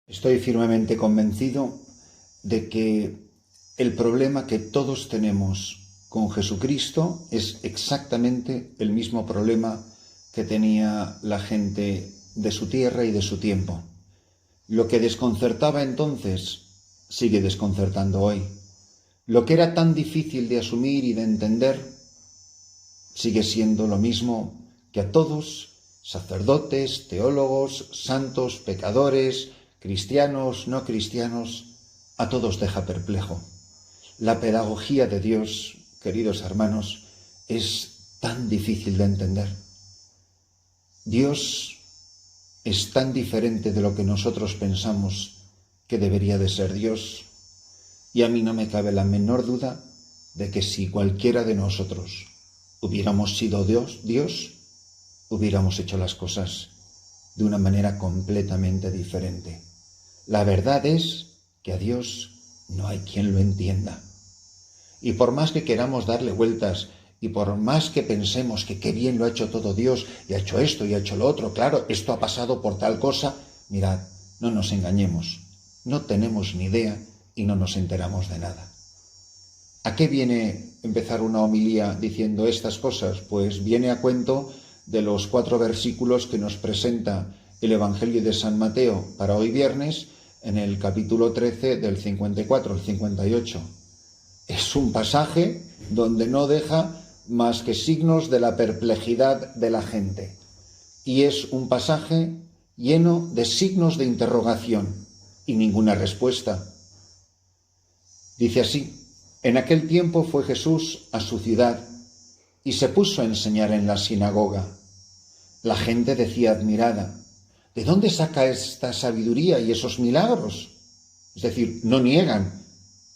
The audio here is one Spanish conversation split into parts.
Estoy firmemente convencido de que el problema que todos tenemos con Jesucristo es exactamente el mismo problema que tenía la gente de su tierra y de su tiempo. Lo que desconcertaba entonces sigue desconcertando hoy. Lo que era tan difícil de asumir y de entender sigue siendo lo mismo que a todos, sacerdotes, teólogos, santos, pecadores, cristianos, no cristianos, a todos deja perplejo. La pedagogía de Dios, queridos hermanos, es tan difícil de entender. Dios es tan diferente de lo que nosotros pensamos que debería de ser Dios, y a mí no me cabe la menor duda de que si cualquiera de nosotros hubiéramos sido Dios, hubiéramos hecho las cosas de una manera completamente diferente. La verdad es que a Dios no hay quien lo entienda. Y por más que queramos darle vueltas y por más que pensemos que qué bien lo ha hecho todo Dios y ha hecho esto y ha hecho lo otro, claro, esto ha pasado por tal cosa, mirad, no nos engañemos, no tenemos ni idea y no nos enteramos de nada. ¿A qué viene empezar una homilía diciendo estas cosas? Pues viene a cuento de los 4 versículos que nos presenta el Evangelio de San Mateo para hoy viernes, en el capítulo 13 del 54 al 58. Es un pasaje donde no deja más que signos de la perplejidad de la gente. Y es un pasaje lleno de signos de interrogación y ninguna respuesta. Dice así: en aquel tiempo fue Jesús a su ciudad y se puso a enseñar en la sinagoga. La gente decía admirada: ¿de dónde saca esta sabiduría y esos milagros? Es decir, no niegan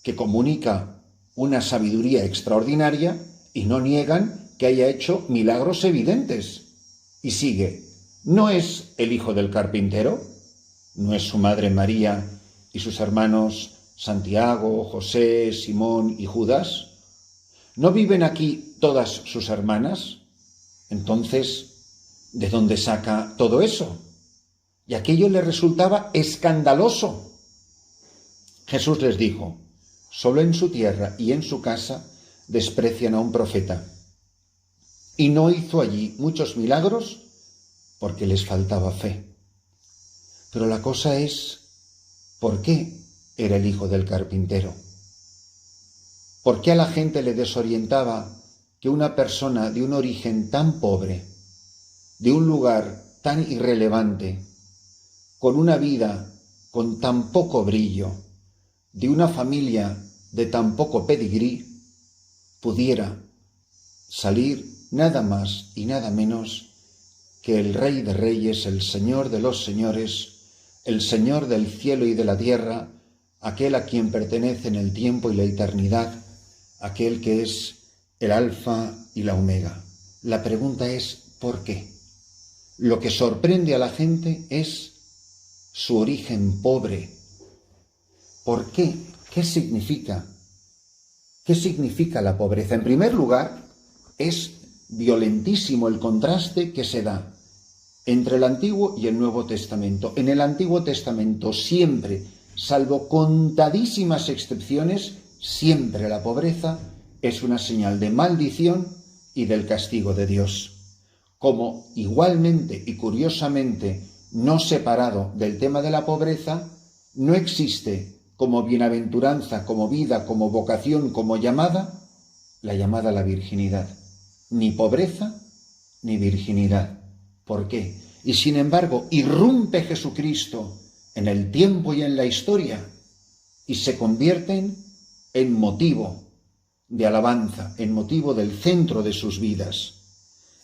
que comunica una sabiduría extraordinaria y no niegan que haya hecho milagros evidentes. Y sigue: ¿no es el hijo del carpintero? ¿No es su madre María y sus hermanos Santiago, José, Simón y Judas? ¿No viven aquí todas sus hermanas? Entonces, ¿de dónde saca todo eso? Y aquello le resultaba escandaloso. Jesús les dijo: solo en su tierra y en su casa desprecian a un profeta. Y no hizo allí muchos milagros porque les faltaba fe. Pero la cosa es, ¿por qué era el hijo del carpintero? ¿Por qué a la gente le desorientaba que una persona de un origen tan pobre, de un lugar tan irrelevante, con una vida con tan poco brillo, de una familia de tan poco pedigrí, pudiera salir nada más y nada menos que el Rey de Reyes, el Señor de los Señores, el Señor del cielo y de la tierra, aquel a quien pertenecen el tiempo y la eternidad, aquel que es el Alfa y la Omega? La pregunta es, ¿por qué? Lo que sorprende a la gente es su origen pobre. ¿Por qué? ¿Qué significa? ¿Qué significa la pobreza? En primer lugar, es violentísimo el contraste que se da entre el Antiguo y el Nuevo Testamento. En el Antiguo Testamento siempre, salvo contadísimas excepciones, siempre la pobreza es una señal de maldición y del castigo de Dios. Como igualmente y curiosamente, no separado del tema de la pobreza, no existe como bienaventuranza, como vida, como vocación, como llamada, la llamada a la virginidad. Ni pobreza ni virginidad. ¿Por qué? Y sin embargo, irrumpe Jesucristo en el tiempo y en la historia y se convierten en motivo de alabanza, en motivo del centro de sus vidas.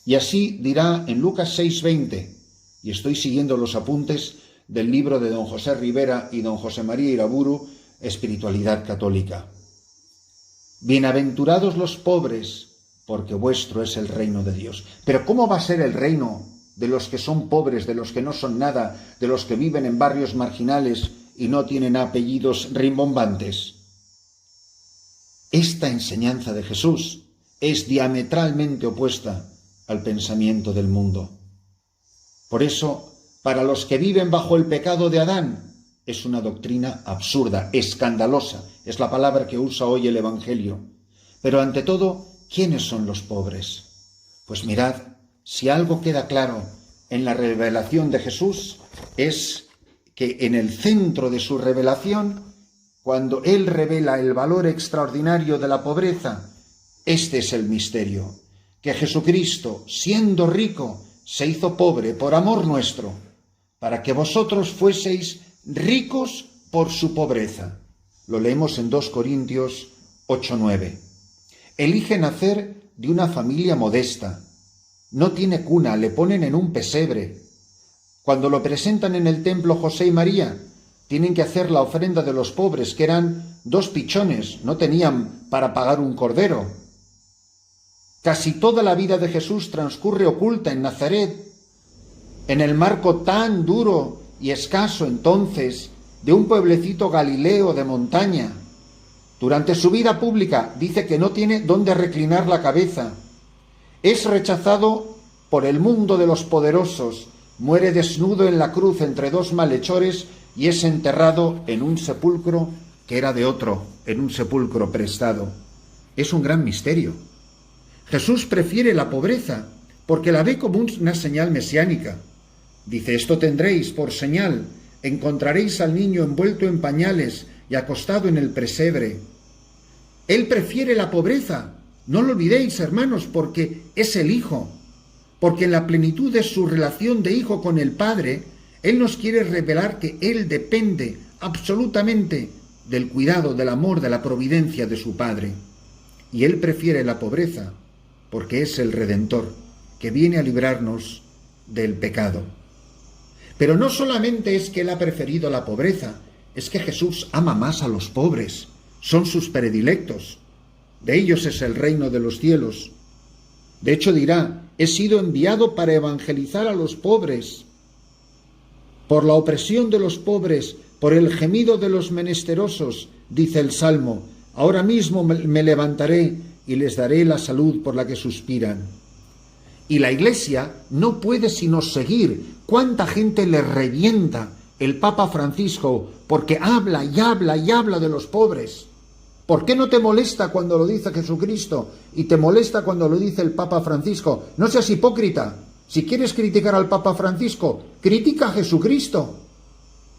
Y así dirá en Lucas 6:20, y estoy siguiendo los apuntes del libro de don José Rivera y don José María Iraburu, Espiritualidad Católica. Bienaventurados los pobres, porque vuestro es el reino de Dios. Pero ¿cómo va a ser el reino de los que son pobres, de los que no son nada, de los que viven en barrios marginales y no tienen apellidos rimbombantes? Esta enseñanza de Jesús es diametralmente opuesta al pensamiento del mundo. Por eso, para los que viven bajo el pecado de Adán, es una doctrina absurda, escandalosa, es la palabra que usa hoy el Evangelio. Pero ante todo, ¿quiénes son los pobres? Pues mirad, si algo queda claro en la revelación de Jesús, es que en el centro de su revelación, cuando Él revela el valor extraordinario de la pobreza, este es el misterio, que Jesucristo, siendo rico, se hizo pobre por amor nuestro, para que vosotros fueseis ricos por su pobreza. Lo leemos en 2 Corintios 8:9. Elige nacer de una familia modesta. No tiene cuna, le ponen en un pesebre. Cuando lo presentan en el templo José y María, tienen que hacer la ofrenda de los pobres, que eran 2 pichones, no tenían para pagar un cordero. Casi toda la vida de Jesús transcurre oculta en Nazaret, en el marco tan duro y escaso entonces de un pueblecito galileo de montaña. Durante su vida pública dice que no tiene dónde reclinar la cabeza. Es rechazado por el mundo de los poderosos, muere desnudo en la cruz entre 2 malhechores y es enterrado en un sepulcro que era de otro, en un sepulcro prestado. Es un gran misterio. Jesús prefiere la pobreza porque la ve como una señal mesiánica. Dice: esto tendréis por señal, encontraréis al niño envuelto en pañales y acostado en el pesebre. Él prefiere la pobreza, no lo olvidéis, hermanos, porque es el Hijo, porque en la plenitud de su relación de Hijo con el Padre, Él nos quiere revelar que Él depende absolutamente del cuidado, del amor, de la providencia de su Padre. Y Él prefiere la pobreza porque es el Redentor, que viene a librarnos del pecado. Pero no solamente es que Él ha preferido la pobreza, es que Jesús ama más a los pobres, son sus predilectos. De ellos es el reino de los cielos. De hecho dirá: he sido enviado para evangelizar a los pobres. Por la opresión de los pobres, por el gemido de los menesterosos, dice el Salmo, ahora mismo me levantaré y les daré la salud por la que suspiran. Y la Iglesia no puede sino seguir. ¿Cuánta gente le revienta el Papa Francisco porque habla y habla y habla de los pobres? ¿Por qué no te molesta cuando lo dice Jesucristo y te molesta cuando lo dice el Papa Francisco? No seas hipócrita. Si quieres criticar al Papa Francisco, critica a Jesucristo,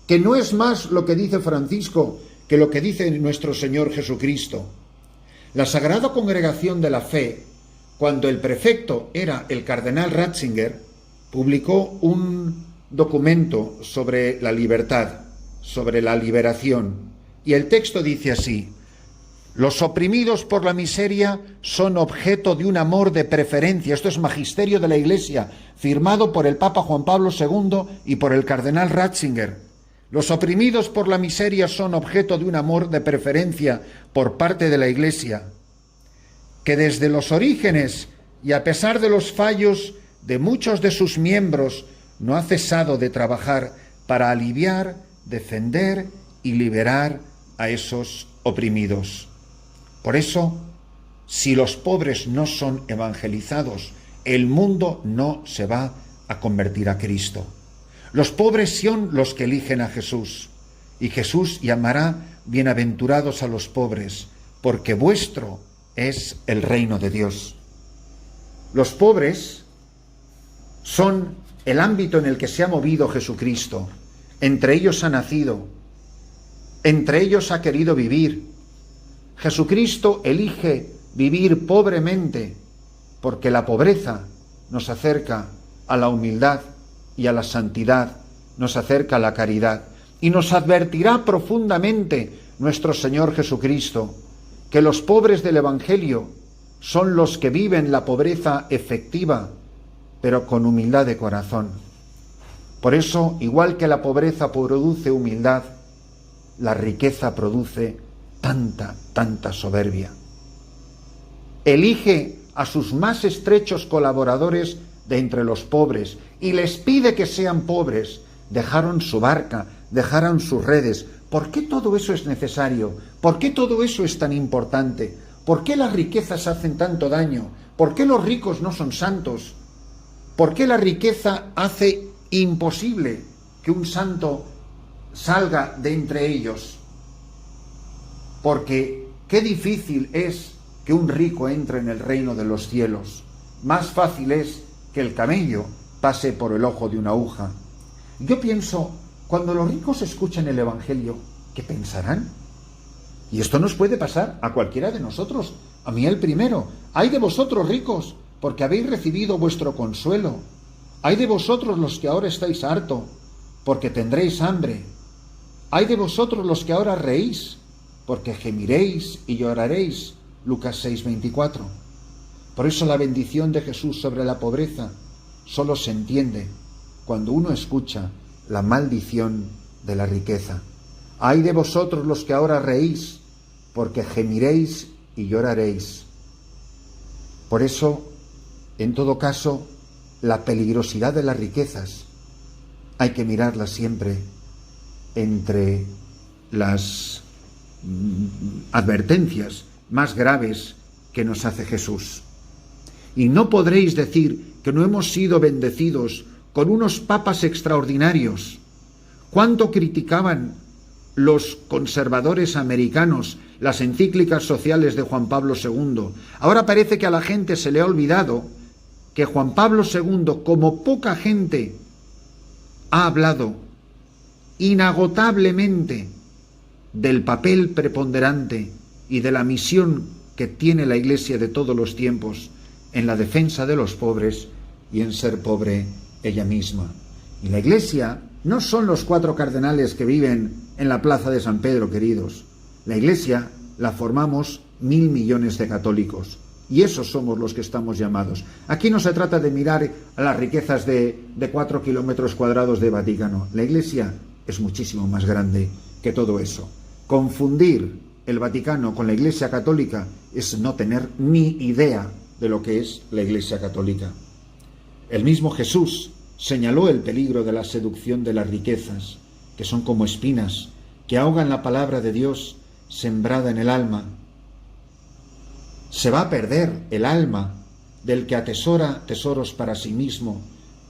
que no es más lo que dice Francisco que lo que dice nuestro Señor Jesucristo. La Sagrada Congregación de la Fe, cuando el prefecto era el cardenal Ratzinger, publicó un documento sobre la libertad, sobre la liberación, y el texto dice así: los oprimidos por la miseria son objeto de un amor de preferencia. Esto es magisterio de la Iglesia, firmado por el Papa Juan Pablo II y por el cardenal Ratzinger. Los oprimidos por la miseria son objeto de un amor de preferencia por parte de la Iglesia, que desde los orígenes y a pesar de los fallos de muchos de sus miembros, no ha cesado de trabajar para aliviar, defender y liberar a esos oprimidos. Por eso, si los pobres no son evangelizados, el mundo no se va a convertir a Cristo. Los pobres son los que eligen a Jesús, y Jesús llamará bienaventurados a los pobres, porque vuestro es el reino de Dios. Los pobres son el ámbito en el que se ha movido Jesucristo. Entre ellos ha nacido, entre ellos ha querido vivir. Jesucristo elige vivir pobremente porque la pobreza nos acerca a la humildad y a la santidad, nos acerca a la caridad. Y nos advertirá profundamente nuestro Señor Jesucristo que los pobres del Evangelio son los que viven la pobreza efectiva, pero con humildad de corazón. Por eso, igual que la pobreza produce humildad, la riqueza produce tanta soberbia. Elige a sus más estrechos colaboradores de entre los pobres y les pide que sean pobres. Dejaron su barca, dejaron sus redes. ¿Por qué todo eso es necesario? ¿Por qué todo eso es tan importante? ¿Por qué las riquezas hacen tanto daño? ¿Por qué los ricos no son santos? ¿Por qué la riqueza hace imposible que un santo salga de entre ellos, porque qué difícil es que un rico entre en el reino de los cielos. Más fácil es que el camello pase por el ojo de una aguja. Yo pienso, cuando los ricos escuchan el Evangelio, ¿qué pensarán? Y esto nos puede pasar a cualquiera de nosotros, a mí el primero. ¡Ay de vosotros ricos, porque habéis recibido vuestro consuelo! ¡Ay de vosotros los que ahora estáis harto, porque tendréis hambre! ¡Ay de vosotros los que ahora reís, porque gemiréis y lloraréis! Lucas 6:24. Por eso la bendición de Jesús sobre la pobreza solo se entiende cuando uno escucha la maldición de la riqueza. ¡Ay de vosotros los que ahora reís, porque gemiréis y lloraréis! Por eso, en todo caso, la peligrosidad de las riquezas hay que mirarla siempre entre las advertencias más graves que nos hace Jesús. Y no podréis decir que no hemos sido bendecidos con unos papas extraordinarios. ¿Cuánto criticaban los conservadores americanos las encíclicas sociales de Juan Pablo II? Ahora parece que a la gente se le ha olvidado que Juan Pablo II, como poca gente, ha hablado inagotablemente del papel preponderante y de la misión que tiene la Iglesia de todos los tiempos en la defensa de los pobres y en ser pobre ella misma. Y la Iglesia no son los 4 cardenales que viven en la plaza de San Pedro, queridos. La Iglesia la formamos 1.000 millones de católicos. Y esos somos los que estamos llamados. Aquí no se trata de mirar a las riquezas de 4 kilómetros cuadrados de Vaticano. La Iglesia es muchísimo más grande que todo eso. Confundir el Vaticano con la Iglesia Católica es no tener ni idea de lo que es la Iglesia Católica. El mismo Jesús señaló el peligro de la seducción de las riquezas, que son como espinas, que ahogan la palabra de Dios sembrada en el alma. Se va a perder el alma del que atesora tesoros para sí mismo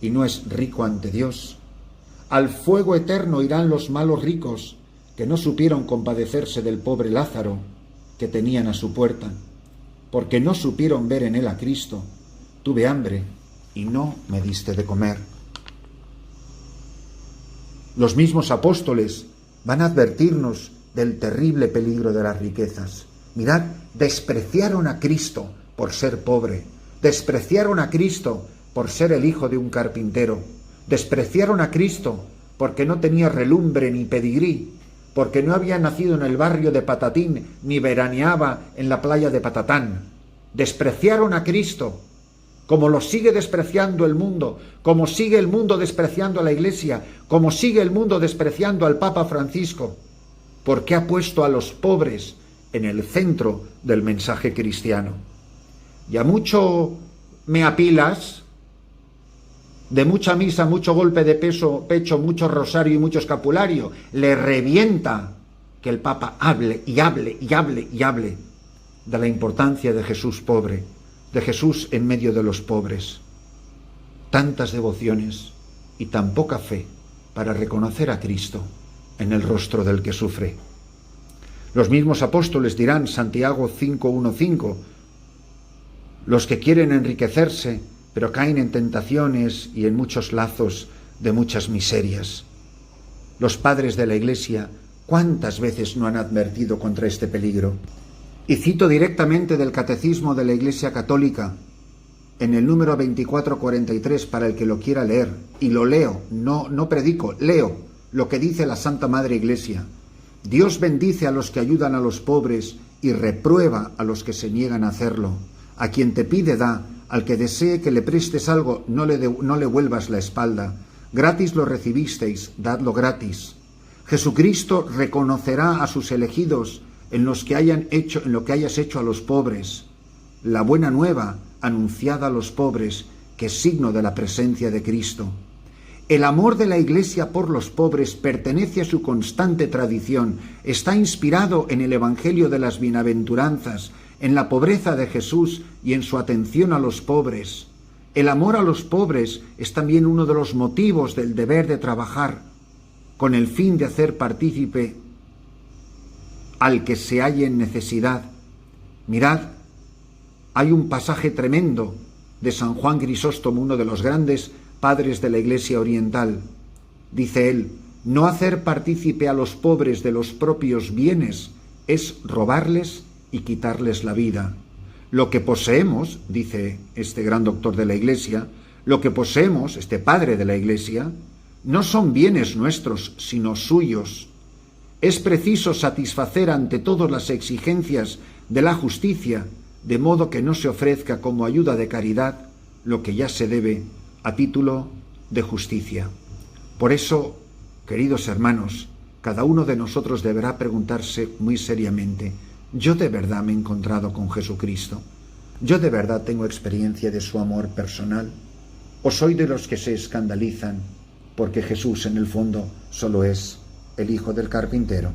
y no es rico ante Dios. Al fuego eterno irán los malos ricos que no supieron compadecerse del pobre Lázaro que tenían a su puerta, porque no supieron ver en él a Cristo. Tuve hambre y no me diste de comer. Los mismos apóstoles van a advertirnos del terrible peligro de las riquezas. Mirad, despreciaron a Cristo por ser pobre, despreciaron a Cristo por ser el hijo de un carpintero, despreciaron a Cristo porque no tenía relumbre ni pedigrí, porque no había nacido en el barrio de Patatín ni veraneaba en la playa de Patatán. Despreciaron a Cristo, como lo sigue despreciando el mundo, como sigue el mundo despreciando a la Iglesia, como sigue el mundo despreciando al Papa Francisco, porque ha puesto a los pobres en el centro del mensaje cristiano. Y a mucho meapilas, de mucha misa, mucho golpe de pecho, mucho rosario y mucho escapulario, le revienta que el Papa hable y hable y hable y hable de la importancia de Jesús pobre, de Jesús en medio de los pobres. Tantas devociones y tan poca fe para reconocer a Cristo en el rostro del que sufre. Los mismos apóstoles dirán, Santiago 5:1-5, los que quieren enriquecerse, pero caen en tentaciones y en muchos lazos de muchas miserias. Los padres de la Iglesia, ¿cuántas veces no han advertido contra este peligro? Y cito directamente del Catecismo de la Iglesia Católica, en el número 2443, para el que lo quiera leer, y lo leo, no predico, leo lo que dice la Santa Madre Iglesia. Dios bendice a los que ayudan a los pobres y reprueba a los que se niegan a hacerlo. A quien te pide da, al que desee que le prestes algo no le vuelvas la espalda. Gratis lo recibisteis, dadlo gratis. Jesucristo reconocerá a sus elegidos en lo que hayas hecho a los pobres. La buena nueva anunciada a los pobres, que es signo de la presencia de Cristo. El amor de la Iglesia por los pobres pertenece a su constante tradición, está inspirado en el Evangelio de las Bienaventuranzas, en la pobreza de Jesús y en su atención a los pobres. El amor a los pobres es también uno de los motivos del deber de trabajar. con el fin de hacer partícipe al que se halle en necesidad. Mirad, hay un pasaje tremendo de San Juan Crisóstomo, uno de los grandes padres de la Iglesia oriental. Dice él: no hacer partícipe a los pobres de los propios bienes es robarles y quitarles la vida. Lo que poseemos, dice este gran doctor de la Iglesia, lo que poseemos, este padre de la Iglesia, no son bienes nuestros, sino suyos. Es preciso satisfacer ante todo las exigencias de la justicia, de modo que no se ofrezca como ayuda de caridad lo que ya se debe a título de justicia. Por eso, queridos hermanos, cada uno de nosotros deberá preguntarse muy seriamente: ¿yo de verdad me he encontrado con Jesucristo? ¿Yo de verdad tengo experiencia de su amor personal? ¿O soy de los que se escandalizan porque Jesús en el fondo solo es el hijo del carpintero?